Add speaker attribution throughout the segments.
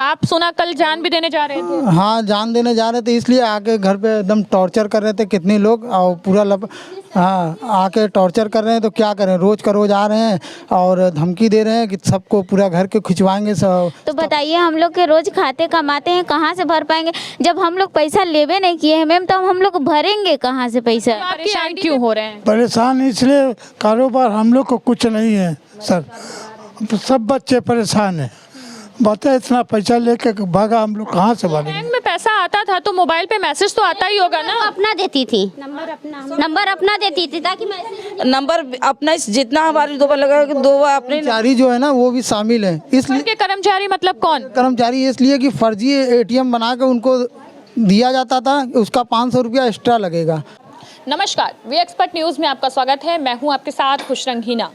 Speaker 1: आप सुना कल जान भी देने जा रहे थे।
Speaker 2: हाँ, जान देने जा रहे थे, इसलिए आके घर पे एकदम टॉर्चर कर रहे थे कितने लोग, और पूरा हाँ आके टॉर्चर कर रहे हैं। तो क्या करें, रोज़ का रोज़ आ रहे हैं और धमकी दे रहे हैं कि सबको पूरा घर के खिंचवाएंगे सब।
Speaker 3: तो बताइए, हम लोग के रोज खाते कमाते हैं, कहाँ से भर पाएंगे? जब हम लोग पैसा लेवे नहीं किए हैं मैम, तो हम लोग भरेंगे कहाँ से पैसा?
Speaker 1: परेशान क्यों हो रहे हैं?
Speaker 4: परेशान इसलिए, कारोबार हम लोग को कुछ नहीं है सर, सब बच्चे परेशान हैं। बताए इतना पैसा लेके भागा, हम लोग कहाँ से भरेंगे?
Speaker 1: बैंक में पैसा आता था तो मोबाइल पे मैसेज तो आता ही होगा ना।
Speaker 3: अपना देती थी, नंबर अपना देती थी, ताकि
Speaker 5: नंबर अपना जितना हमारी 2 बार लगा, 2 बार अपने
Speaker 2: कर्मचारी जो है ना वो भी शामिल है। इसलिए
Speaker 1: के कर्मचारी मतलब कौन?
Speaker 2: कर्मचारी इसलिए कि फर्जी एटीएम बना के उनको दिया जाता था, उसका 500 रुपया एक्स्ट्रा लगेगा।
Speaker 1: नमस्कार, वी एक्सपर्ट न्यूज़ में आपका स्वागत है। मैं हूं आपके साथ खुशरंग हीना।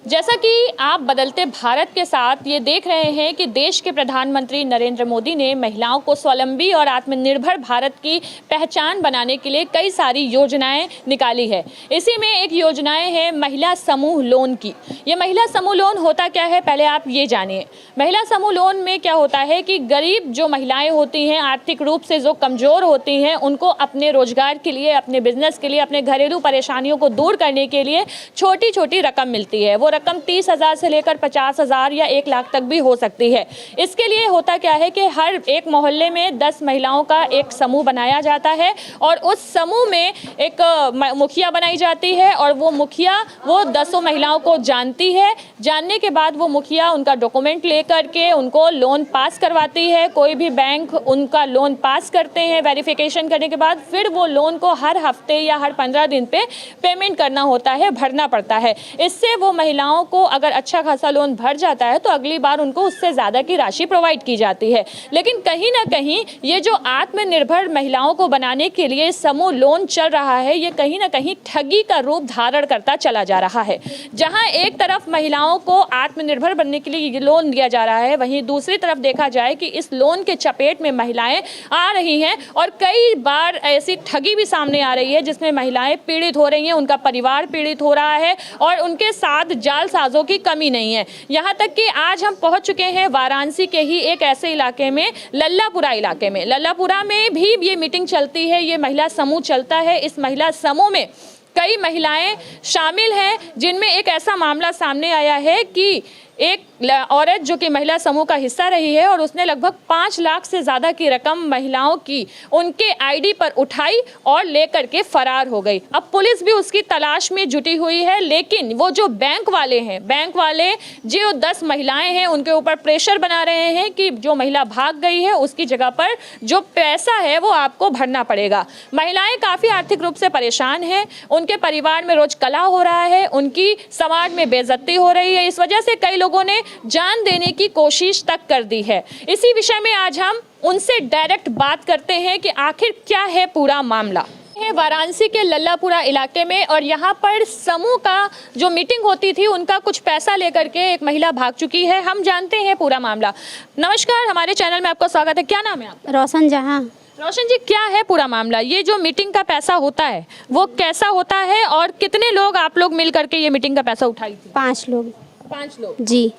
Speaker 1: जैसा कि आप बदलते भारत के साथ ये देख रहे हैं कि देश के प्रधानमंत्री नरेंद्र मोदी ने महिलाओं को स्वावलंबी और आत्मनिर्भर भारत की पहचान बनाने के लिए कई सारी योजनाएं निकाली है। इसी में एक योजनाएं है महिला समूह लोन की। ये महिला समूह लोन होता क्या है, पहले आप ये जानिए। महिला समूह लोन में क्या होता है कि गरीब जो महिलाएं होती हैं, आर्थिक रूप से जो कमज़ोर होती हैं, उनको अपने रोजगार के लिए, अपने बिजनेस के लिए, अपने घरेलू परेशानियों को दूर करने के लिए छोटी छोटी रकम मिलती है। वो रकम 30,000 से लेकर 50,000 या 1 लाख तक भी हो सकती है। इसके लिए होता क्या है कि हर एक मोहल्ले में 10 महिलाओं का एक समूह बनाया जाता है और उस समूह में एक मुखिया बनाई जाती है और वो मुखिया वो 10 महिलाओं को जानती है। जानने के बाद वो मुखिया उनका डॉक्यूमेंट लेकर के उनको लोन पास करवाती है। कोई भी बैंक उनका लोन पास करते हैं। वेरिफिकेशन करने के बाद फिर वो लोन को हर हफ्ते या हर 15 दिन पे पेमेंट करना होता है, भरना पड़ता है। इससे वो महिलाओं को अगर अच्छा खासा लोन भर जाता है तो अगली बार उनको उससे ज़्यादा की राशि प्रोवाइड की जाती है। लेकिन कहीं ना कहीं ये जो आत्मनिर्भर महिलाओं को बनाने के लिए समूह लोन चल रहा है, ये कहीं ना कहीं ठगी का रूप धारण करता चला जा रहा है। जहां एक तरफ महिलाओं को आत्मनिर्भर बनने के लिए ये लोन दिया जा रहा है, वहीं दूसरी तरफ देखा जाए कि इस लोन के चपेट में महिलाएं आ रही हैं और कई बार ऐसी ठगी भी सामने आ रही है जिसमें महिलाएं पीड़ित हो रही हैं, उनका परिवार पीड़ित हो रहा है और उनके साथ जालसाजों की कमी नहीं है। यहाँ तक कि आज हम पहुँच चुके हैं वाराणसी के ही एक ऐसे इलाके में, लल्लापुरा इलाके में। लल्लापुरा में भी ये मीटिंग चलती है, ये महिला समूह चलता है। इस महिला समूह में कई महिलाएं शामिल हैं, जिनमें एक ऐसा मामला सामने आया है कि एक औरत जो कि महिला समूह का हिस्सा रही है और उसने लगभग 5 लाख से ज़्यादा की रकम महिलाओं की उनके आईडी पर उठाई और लेकर के फरार हो गई। अब पुलिस भी उसकी तलाश में जुटी हुई है, लेकिन वो जो बैंक वाले हैं, बैंक वाले जो 10 महिलाएं हैं, उनके ऊपर प्रेशर बना रहे हैं कि जो महिला भाग गई है उसकी जगह पर जो पैसा है वो आपको भरना पड़ेगा। महिलाएं काफ़ी आर्थिक रूप से परेशान हैं, उनके परिवार में रोज कलह हो रहा है, उनकी समाज में बेइज्जती हो रही है। इस वजह से कई लोगों ने जान देने की कोशिश तक कर दी है। इसी विषय में आज हम उनसे डायरेक्ट बात करते हैं कि आखिर क्या है पूरा मामला। है वाराणसी के लल्लापुरा इलाके में और यहाँ पर समूह का जो मीटिंग होती थी, उनका कुछ पैसा लेकर के एक महिला भाग चुकी है। हम जानते हैं पूरा मामला। नमस्कार, हमारे चैनल में आपका स्वागत है। क्या नाम है आपका?
Speaker 3: रोशन जहां।
Speaker 1: रोशन जी, क्या है पूरा मामला? ये जो मीटिंग का पैसा होता है वो कैसा होता है और कितने लोग आप लोग मिल करके ये मीटिंग का पैसा उठाई थी?
Speaker 3: 5 लोग।
Speaker 1: 5 लोग
Speaker 3: जी।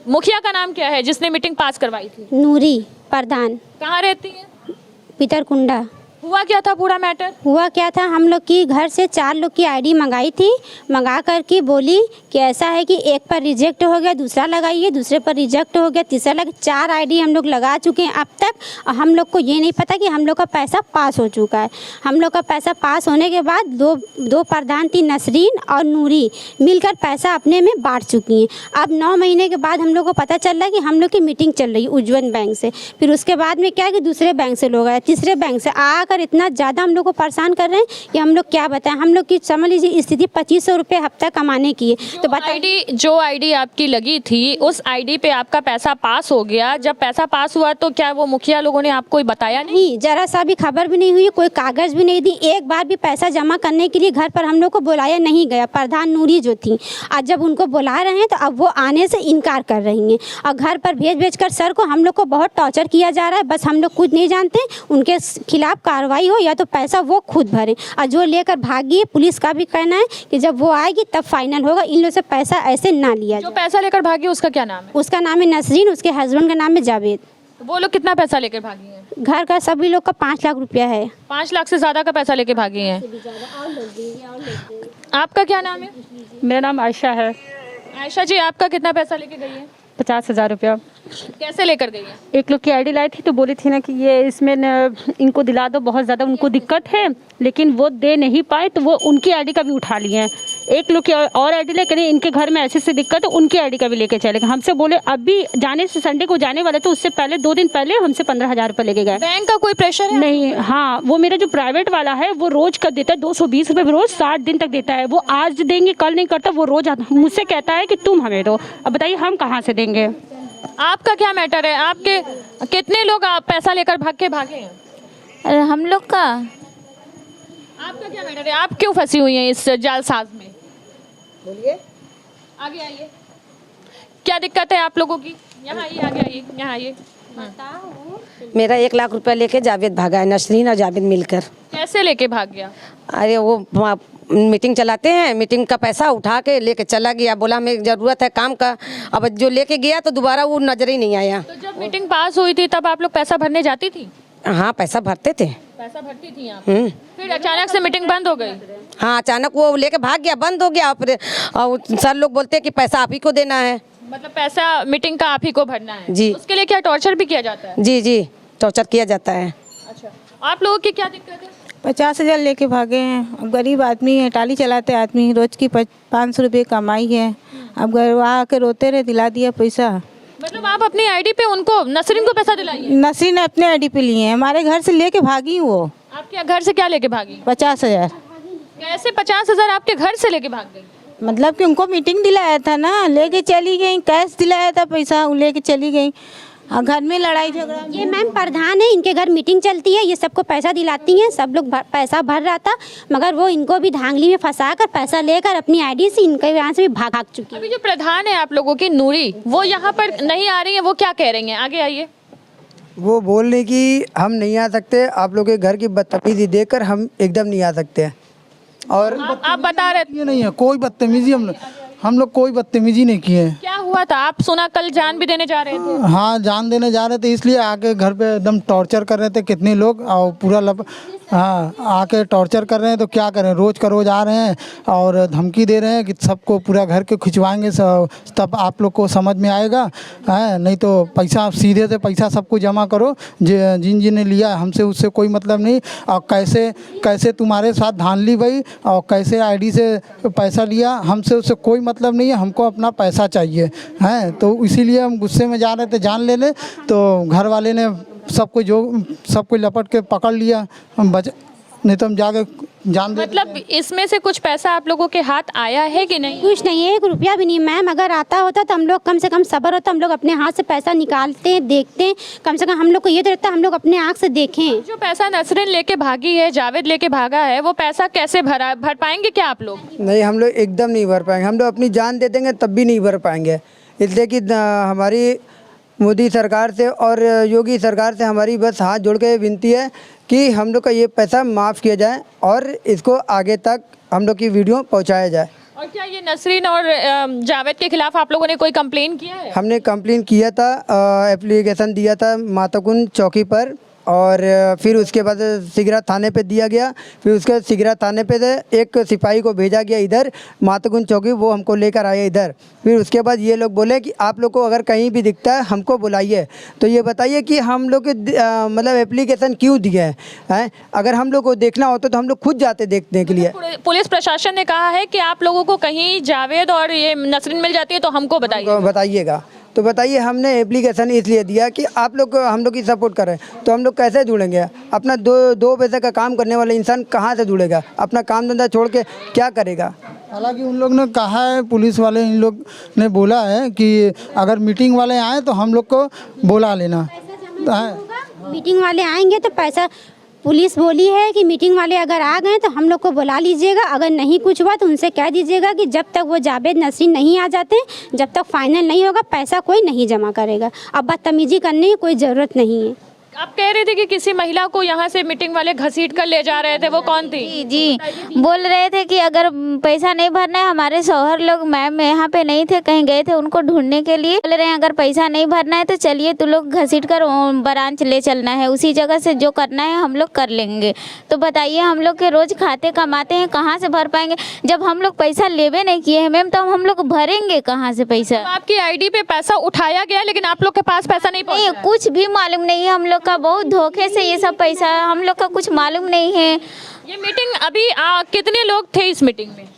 Speaker 1: मुखिया का नाम क्या है जिसने मीटिंग पास करवाई थी?
Speaker 3: नूरी प्रधान।
Speaker 1: कहाँ रहती है?
Speaker 3: पितरकुंडा।
Speaker 1: हुआ क्या था पूरा मैटर?
Speaker 3: हुआ क्या था, हम लोग की घर से 4 लोग की आईडी मंगाई थी। मंगा करके बोली कि ऐसा है कि एक पर रिजेक्ट हो गया, दूसरा लगाइए, दूसरे पर रिजेक्ट हो गया, तीसरा लगा। 4 आईडी हम लोग लगा चुके हैं अब तक और हम लोग को ये नहीं पता कि हम लोग का पैसा पास हो चुका है। हम लोग का पैसा पास होने के बाद दो प्रधान थी, नसरीन और नूरी, मिलकर पैसा अपने में बांट चुकी हैं। अब 9 महीने के बाद हम लोग को पता चल रहा है कि हम लोग की मीटिंग चल रही है उज्जवल बैंक से। फिर उसके बाद में क्या है कि दूसरे बैंक से लोग आए, तीसरे बैंक से आकर इतना ज़्यादा हम लोग को परेशान कर रहे हैं कि हम लोग क्या बताएं। हम लोग की समझ लीजिए स्थिति 2500 रुपये हफ्ता कमाने की है। तो
Speaker 1: जो आईडी आपकी लगी थी, उस आईडी पे आपका पैसा पास हो गया। जब पैसा पास हुआ तो क्या वो मुखिया लोगों ने आपको बताया नहीं?
Speaker 3: जरा सा भी खबर भी नहीं हुई, कोई कागज़ भी नहीं दी। एक बार भी पैसा जमा करने के लिए घर पर हम लोग को बुलाया नहीं गया। प्रधान नूरी जो थी, आज जब उनको बुला रहे हैं तो अब वो आने से इनकार कर रही हैं और घर पर भेज कर सर को हम लोग को बहुत टॉर्चर किया जा रहा है। बस हम लोग कुछ नहीं जानते, उनके खिलाफ कार्रवाई हो या तो पैसा वो खुद भरें। और जो लेकर भागी, पुलिस का भी कहना है कि जब वो आएगी तब फाइनल होगा, इन लोगों से पैसा ऐसे ना लिया
Speaker 1: जाए। जो पैसा लेकर भागी उसका क्या नाम है?
Speaker 3: उसका नाम है नसरीन, उसके हस्बैंड का नाम है जावेद।
Speaker 1: वो लोग कितना पैसा लेकर भागी हैं?
Speaker 3: घर का सभी लोग का 5 लाख रुपया है।
Speaker 1: 5 लाख से ज़्यादा का पैसा लेके भागी हैं। आपका क्या नाम है?
Speaker 6: मेरा नाम आयशा है।
Speaker 1: आयशा जी, आपका कितना पैसा लेके गई है?
Speaker 6: 50,000 रुपया।
Speaker 1: कैसे लेकर गई है?
Speaker 6: एक लोग की आईडी लाई थी तो बोली थी ना कि ये इसमें न इनको दिला दो, बहुत ज़्यादा उनको दिक्कत है, लेकिन वो दे नहीं पाए तो वो उनकी आईडी का भी उठा लिए हैं। एक लोग की और आईडी लेकर इनके घर में ऐसे दिक्कत है, उनकी आईडी का भी लेके चले गए। हमसे बोले अभी जाने से संडे को जाने वाले तो उससे पहले 2 दिन पहले हमसे 15,000 रुपये लेके गए।
Speaker 1: बैंक का कोई प्रेशर है?
Speaker 6: नहीं, हाँ, वो मेरा जो प्राइवेट वाला है वो रोज कर देता है 220 रुपये रोज 60 दिन तक देता है। वो आज देंगे कल नहीं करता, वो रोज मुझसे कहता है कि तुम हमें दो। अब बताइए हम कहाँ से देंगे?
Speaker 1: आपका क्या मैटर है? आपके कितने लोग आप पैसा लेकर भागे हैं?
Speaker 7: हम लोग का
Speaker 1: आपका क्या मैटर है? आप क्यों फंसी हुई हैं इस जालसाज में? बोलिए, आगे आइए। क्या दिक्कत है आप लोगों की? यहाँ आइए, आगे आइए, यहाँ आइए।
Speaker 5: मेरा 1 लाख रुपया लेके जावेद भागा है, नसरीन और जावेद मिलकर।
Speaker 1: कैसे लेके भाग गया?
Speaker 5: अरे वो मीटिंग चलाते हैं, मीटिंग का पैसा उठा के लेके चला गया, बोला हमें ज़रूरत है काम का। अब जो लेके गया तो दोबारा वो नजर ही नहीं आया।
Speaker 1: तो जब मीटिंग पास हुई थी तब आप लोग पैसा भरने जाती थी?
Speaker 5: हाँ, पैसा भरते थे।
Speaker 1: पैसा भरती थी आप? फिर अचानक से मीटिंग बंद हो गई?
Speaker 5: हाँ, अचानक वो लेके भाग गया, बंद हो गया। फिर सर लोग बोलते हैं कि पैसा आप ही को देना है।
Speaker 1: मतलब पैसा मीटिंग का आप ही को भरना है?
Speaker 5: जी।
Speaker 1: उसके लिए क्या टॉर्चर भी किया जाता है?
Speaker 5: जी जी, टॉर्चर किया जाता है।
Speaker 1: अच्छा, आप लोगों की क्या दिक्कत है?
Speaker 8: 50,000 लेके भागे हैं। अब गरीब आदमी है, टाली चलाते आदमी, रोज की 500 रुपये कमाई है। अब घर वहाँ आके रोते रहे, दिला दिया पैसा।
Speaker 1: मतलब आप अपनी आईडी पे उनको, नसरीन को पैसा दिलाइए?
Speaker 8: नसरीन ने अपने आईडी पे लिए हैं, हमारे घर से लेके भागी वो।
Speaker 1: आपके घर से क्या लेके भागी?
Speaker 8: 50,000।
Speaker 1: कैसे 50,000 आपके घर से लेके भाग गई?
Speaker 8: मतलब कि उनको मीटिंग दिलाया था ना, लेके चली गई। कैश दिलाया था पैसा, वो लेके चली गई। और घर में लड़ाई झगड़ा।
Speaker 3: ये मैम प्रधान है, इनके घर मीटिंग चलती है, ये सबको पैसा दिलाती हैं। सब लोग पैसा भर रहा था, मगर वो इनको भी धांगली में फंसा कर पैसा लेकर अपनी आईडी से इनके यहाँ से भी भाग चुकी है।
Speaker 1: अभी जो प्रधान है आप लोगों की, नूरी, वो यहाँ पर नहीं आ रही है, वो क्या कह रही हैं? आगे आइए।
Speaker 9: वो बोल रही कि हम नहीं आ सकते, आप लोग के घर की बदतमीजी देखकर हम एकदम नहीं आ सकते। और
Speaker 1: आप बता रहे
Speaker 2: ये नहीं है कोई बदतमीजी, हम लोग कोई बदतमीजी नहीं किए।
Speaker 1: क्या हुआ था? आप सुना कल जान भी देने जा रहे थे?
Speaker 2: हाँ, जान देने जा रहे थे, इसलिए आके घर पे एकदम टॉर्चर कर रहे थे कितने लोग, और पूरा हाँ, आके टॉर्चर कर रहे हैं। तो क्या करें, रोज़ का रोज़ आ रहे हैं और धमकी दे रहे हैं कि सबको पूरा घर के खिंचवाएंगे, तब आप लोग को समझ में आएगा। है नहीं तो पैसा सीधे से पैसा सबको जमा करो, जिन जिन ने लिया हमसे उससे कोई मतलब नहीं। और कैसे तुम्हारे साथ धांधली भाई, और कैसे आईडी से पैसा लिया, हमसे उससे कोई मतलब नहीं है, हमको अपना पैसा चाहिए। हैं तो इसीलिए हम गुस्से में जा रहे थे जान लेने, तो घर वाले ने सबको लपट के पकड़ लिया, हम बच नहीं तो हम जाके जान दे।
Speaker 1: मतलब इसमें से कुछ पैसा आप लोगों के हाथ आया है कि नहीं?
Speaker 3: कुछ नहीं है, 1 रुपया भी नहीं मैम। अगर आता होता तो हम लोग कम से कम सब्र होता, हम लोग अपने हाथ से पैसा निकालते हैं, देखते हैं। कम से कम हम लोग को ये तो रहता हम लोग अपने आँख से देखें।
Speaker 1: जो पैसा नसरीन लेके भागी है, जावेद लेके भागा है, वो पैसा कैसे भर पाएंगे क्या आप लोग?
Speaker 9: नहीं, हम लोग एकदम नहीं भर पाएंगे। हम लोग अपनी जान दे देंगे तब भी नहीं भर पाएंगे। इसलिए कि हमारी मोदी सरकार से और योगी सरकार से हमारी बस हाथ जोड़ के विनती है कि हम लोग का ये पैसा माफ़ किया जाए और इसको आगे तक हम लोग की वीडियो पहुंचाया जाए।
Speaker 1: और क्या ये नसरीन और जावेद के खिलाफ आप लोगों ने कोई कंप्लेन किया है?
Speaker 9: हमने कंप्लेन किया था, एप्लीकेशन दिया था माताकुंड चौकी पर, और फिर उसके बाद सिगरा थाने पे दिया गया। फिर उसके सिगरा थाने पे एक सिपाही को भेजा गया इधर माताकुंड चौकी, वो हमको लेकर आए इधर। फिर उसके बाद ये लोग बोले कि आप लोग को अगर कहीं भी दिखता है हमको बुलाइए। तो ये बताइए कि हम लोग मतलब एप्लीकेशन क्यों दिए हैं? अगर हम लोग को देखना होता तो हम लोग खुद जाते देखने के लिए।
Speaker 1: पुलिस प्रशासन ने कहा है कि आप लोगों को कहीं जावेद और ये नसरीन मिल जाती है तो हमको
Speaker 9: बताइएगा। तो बताइए, हमने एप्लीकेशन इसलिए दिया कि आप लोग हम लोग की सपोर्ट कर रहे हैं, तो हम लोग कैसे जुड़ेंगे? अपना दो पैसे का काम करने वाला इंसान कहाँ से जुड़ेगा? अपना काम धंधा छोड़ के क्या करेगा?
Speaker 2: हालांकि उन लोग ने कहा है, पुलिस वाले इन लोग ने बोला है कि अगर मीटिंग वाले आए तो हम लोग को बुला लेना।
Speaker 3: मीटिंग वाले आएंगे तो पैसा, पुलिस बोली है कि मीटिंग वाले अगर आ गए तो हम लोग को बुला लीजिएगा। अगर नहीं कुछ हुआ तो उनसे कह दीजिएगा कि जब तक वो जावेद नसरीन नहीं आ जाते, जब तक फाइनल नहीं होगा पैसा कोई नहीं जमा करेगा। अब बदतमीजी करने की कोई ज़रूरत नहीं है।
Speaker 1: आप कह रहे थे कि किसी महिला को यहाँ से मीटिंग वाले घसीट कर ले जा रहे थे, वो कौन थी?
Speaker 7: जी बोल रहे थे कि अगर पैसा नहीं भरना है, हमारे शौहर लोग मैम यहाँ पे नहीं थे, कहीं गए थे उनको ढूंढने के लिए, बोल रहे हैं अगर पैसा नहीं भरना है तो चलिए तू लोग घसीट कर ब्रांच ले चलना है, उसी जगह से जो करना है हम लोग कर लेंगे। तो बताइए हम लोग के रोज खाते कमाते हैं, कहाँ से भर पाएंगे? जब हम लोग पैसा लेवे नहीं किए हैं मैम तो हम लोग भरेंगे कहाँ से पैसा?
Speaker 1: आपकी आईडी पे पैसा उठाया गया लेकिन आप लोग के पास पैसा नहीं
Speaker 7: नहीं,
Speaker 1: पहुंचा?
Speaker 7: कुछ भी मालूम नहीं है हम लोग का, बहुत धोखे से ये सब पैसा, हम लोग का कुछ मालूम नहीं है।
Speaker 1: ये मीटिंग अभी कितने लोग थे इस मीटिंग में?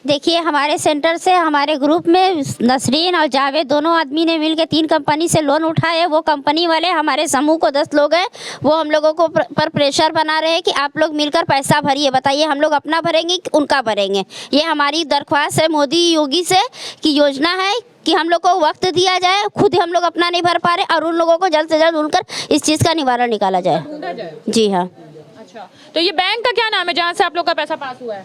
Speaker 3: देखिए हमारे सेंटर से हमारे ग्रुप में नसरीन और जावेद दोनों आदमी ने मिलकर 3 कंपनी से लोन उठाए। वो कंपनी वाले हमारे समूह को 10 लोग हैं, वो हम लोगों को पर प्रेशर बना रहे हैं कि आप लोग मिलकर पैसा भरिए। बताइए हम लोग अपना भरेंगे कि उनका भरेंगे? ये हमारी दरख्वास्त है मोदी योगी से कि योजना है कि हम लोग को वक्त दिया जाए, खुद हम लोग अपना नहीं भर पा रहे और उन लोगों को जल्द से जल्द ढूंढकर इस चीज़ का निवारण निकाला जाए। जी हाँ।
Speaker 1: अच्छा, तो ये बैंक का क्या नाम है जहाँ से आप लोग का पैसा पास हुआ है?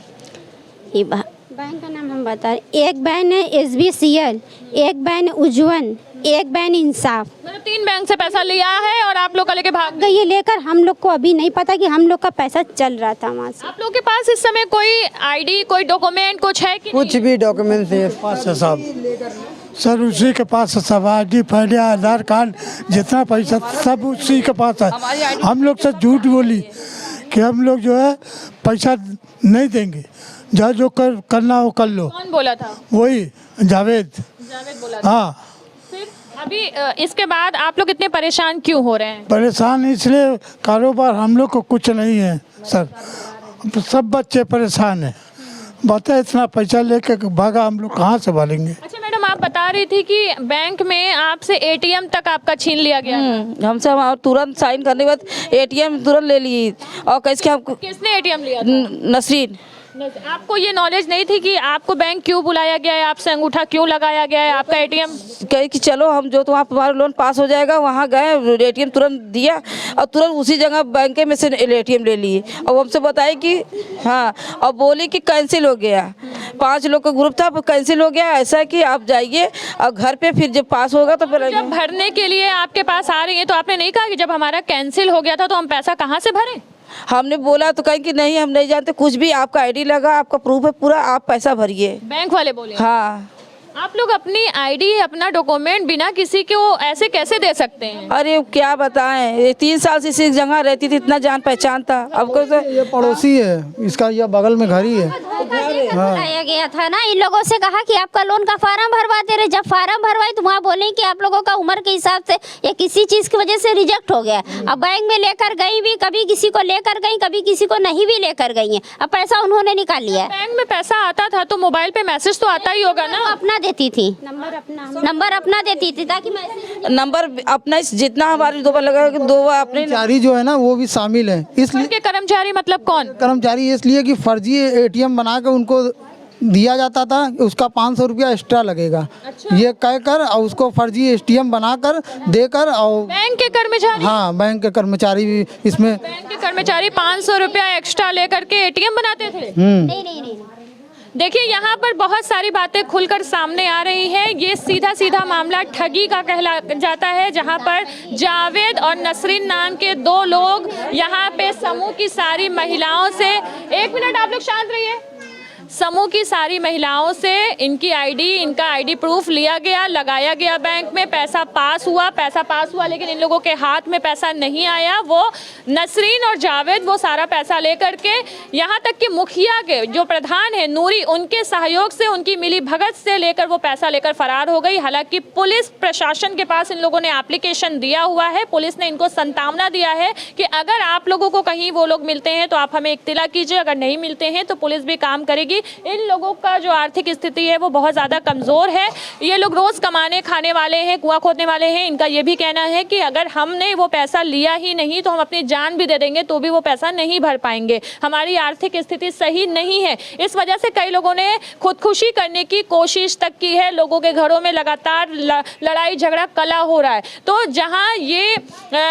Speaker 3: ये बैंक का नाम हम बता रहे, एक बैंक है SBCL, एक बैंक उज्जवल, एक बैंक इंसाफ।
Speaker 1: मतलब 3 बैंक से पैसा लिया है और आप लोग का लेके भाग गए।
Speaker 3: ये लेकर हम लोग को अभी नहीं पता कि हम लोग का पैसा चल रहा था वहाँ से।
Speaker 1: आप लोग के पास इस समय कोई आईडी, कोई डॉक्यूमेंट कुछ है कि
Speaker 9: कुछ भी डॉक्यूमेंट नहीं है
Speaker 4: पास है सब, सर उसी के पास है सब, ID फाइल आधार कार्ड जितना पैसा सब उसी के पास है। हम लोग से झूठ बोली कि हम लोग जो है पैसा नहीं देंगे, जो करना हो कर लो।
Speaker 1: कौन बोला था?
Speaker 4: वही जावेद
Speaker 1: बोला था।
Speaker 4: हाँ।
Speaker 1: फिर अभी इसके बाद आप लोग इतने परेशान क्यों हो रहे हैं?
Speaker 4: परेशान इसलिए कारोबार हम लोग को कुछ नहीं है सर, सब बच्चे परेशान हैं। बता इतना पैसा लेके भागा, हम लोग कहाँ से भरेंगे?
Speaker 1: अच्छा मैडम, आप बता रही थी कि बैंक में आपसे ATM तक आपका छीन लिया गया।
Speaker 5: हमसे हम तुरंत साइन करने के बाद ATM तुरंत ले लिए। और कैसे हमको
Speaker 1: किसने ATM लिया था?
Speaker 5: नसरीन।
Speaker 1: आपको ये नॉलेज नहीं थी कि आपको बैंक क्यों बुलाया गया है, आपसे अंगूठा क्यों लगाया गया है, आपका ATM?
Speaker 5: कहे कि चलो हम जो तो तुम्हारा लोन पास हो जाएगा, वहाँ गए, ATM तुरंत दिया और तुरंत उसी जगह बैंक में से ATM ले लिए। और हमसे बताए कि हाँ, और बोली कि कैंसिल हो गया, 5 लोग का ग्रुप था, कैंसिल हो गया, ऐसा है कि आप जाइए और घर पे फिर जब पास होगा तो फिर।
Speaker 1: जब भरने के लिए आपके पास आ रही है तो आपने नहीं कहा कि जब हमारा कैंसिल हो गया था तो हम पैसा कहाँ से भरें?
Speaker 5: हमने बोला तो कहें कि नहीं हम नहीं जानते कुछ भी, आपका ID लगा, आपका प्रूफ है पूरा, आप पैसा भरिए।
Speaker 1: बैंक वाले बोले?
Speaker 5: हाँ।
Speaker 1: आप लोग अपनी ID, अपना डॉक्यूमेंट बिना किसी को ऐसे कैसे दे सकते हैं?
Speaker 5: अरे क्या बताएं, ये 3 साल से इसी जगह रहती थी, इतना जान पहचान था। अब
Speaker 2: ये पड़ोसी है, इसका ये बगल में घर ही है।
Speaker 3: बताया गया था ना, इन लोगों से कहा कि आपका लोन का फार्म भरवा दे रहे। जब फार्म भरवाई तो वहाँ बोले कि आप लोगों का उम्र के हिसाब से या किसी चीज़ की वजह से रिजेक्ट हो गया। अब बैंक में लेकर गई भी, कभी किसी को लेकर गई, कभी किसी को नहीं भी लेकर गई है। अब पैसा उन्होंने निकाल लिया।
Speaker 1: बैंक में पैसा आता था तो मोबाइल पे मैसेज तो आता ही होगा ना?
Speaker 3: अपना देती थी, नंबर अपना देती थी ताकि
Speaker 5: नंबर अपना जितना हमारे 2 बार लगा 2 बार अपने।
Speaker 2: कर्मचारी जो है ना वो भी शामिल है, इसलिए
Speaker 1: के कर्मचारी मतलब कौन?
Speaker 2: कर्मचारी इसलिए कि फर्जी ATM बना के उनको दिया जाता था, उसका 500 रुपया एक्स्ट्रा लगेगा। अच्छा। ये कहकर और उसको फर्जी ATM बनाकर देकर, और
Speaker 1: बैंक के कर्मचारी?
Speaker 2: हाँ, बैंक के कर्मचारी भी इसमें।
Speaker 1: बैंक के कर्मचारी 500 रुपया एक्स्ट्रा लेकर के ATM बनाते थे?
Speaker 3: नहीं।
Speaker 1: देखिए यहाँ पर बहुत सारी बातें खुलकर सामने आ रही हैं। ये सीधा सीधा मामला ठगी का कहला जाता है, जहाँ पर जावेद और नसरीन नाम के 2 लोग यहाँ पे समूह की सारी महिलाओं से, 1 मिनट आप लोग शांत रहिए, समूह की सारी महिलाओं से इनका ID प्रूफ लिया गया, लगाया गया बैंक में, पैसा पास हुआ लेकिन इन लोगों के हाथ में पैसा नहीं आया। वो नसरीन और जावेद वो सारा पैसा लेकर के, यहाँ तक कि मुखिया के जो प्रधान है नूरी, उनके सहयोग से, उनकी मिली भगत से लेकर वो पैसा लेकर फरार हो गई। हालांकि पुलिस प्रशासन के पास इन लोगों ने एप्लीकेशन दिया हुआ है, पुलिस ने इनको संतावना दिया है कि अगर आप लोगों को कहीं वो लोग मिलते हैं तो आप हमें इत्तला कीजिए, अगर नहीं मिलते हैं तो पुलिस भी काम करेगी। इन लोगों का जो आर्थिक स्थिति है वो बहुत ज़्यादा कमज़ोर है। ये लोग रोज़ कमाने खाने वाले हैं, कुआं खोदने वाले हैं। इनका ये भी कहना है कि अगर हमने वो पैसा लिया ही नहीं तो हम अपनी जान भी दे देंगे तो भी वो पैसा नहीं भर पाएंगे, हमारी आर्थिक स्थिति सही नहीं है। इस वजह से कई लोगों ने खुदकुशी करने की कोशिश तक की है। लोगों के घरों में लगातार लड़ाई झगड़ा कला हो रहा है। तो जहाँ ये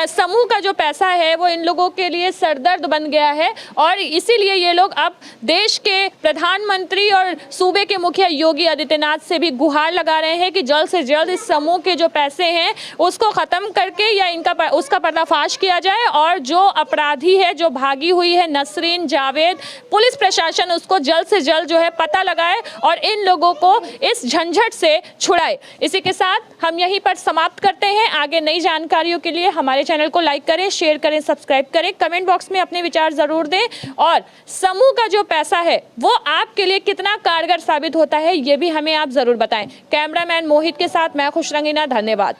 Speaker 1: समूह का जो पैसा है वो इन लोगों के लिए सरदर्द बन गया है और इसीलिए ये लोग अब देश के प्रधान प्रधानमंत्री और सूबे के मुखिया योगी आदित्यनाथ से भी गुहार लगा रहे हैं कि जल्द से जल्द इस समूह के जो पैसे हैं उसको खत्म करके या उसका पर्दाफाश किया जाए और जो अपराधी है, जो भागी हुई है नसरीन जावेद, पुलिस प्रशासन उसको जल्द से जल्द जो है पता लगाए और इन लोगों को इस झंझट से छुड़ाए। इसी के साथ हम यहीं पर समाप्त करते हैं। आगे नई जानकारियों के लिए हमारे चैनल को लाइक करें, शेयर करें, सब्सक्राइब करें, कमेंट बॉक्स में अपने विचार जरूर दें और समूह का जो पैसा है वो आपके लिए कितना कारगर साबित होता है ये भी हमें आप जरूर बताएं। कैमरामैन मोहित के साथ मैं खुशरंगीना, धन्यवाद।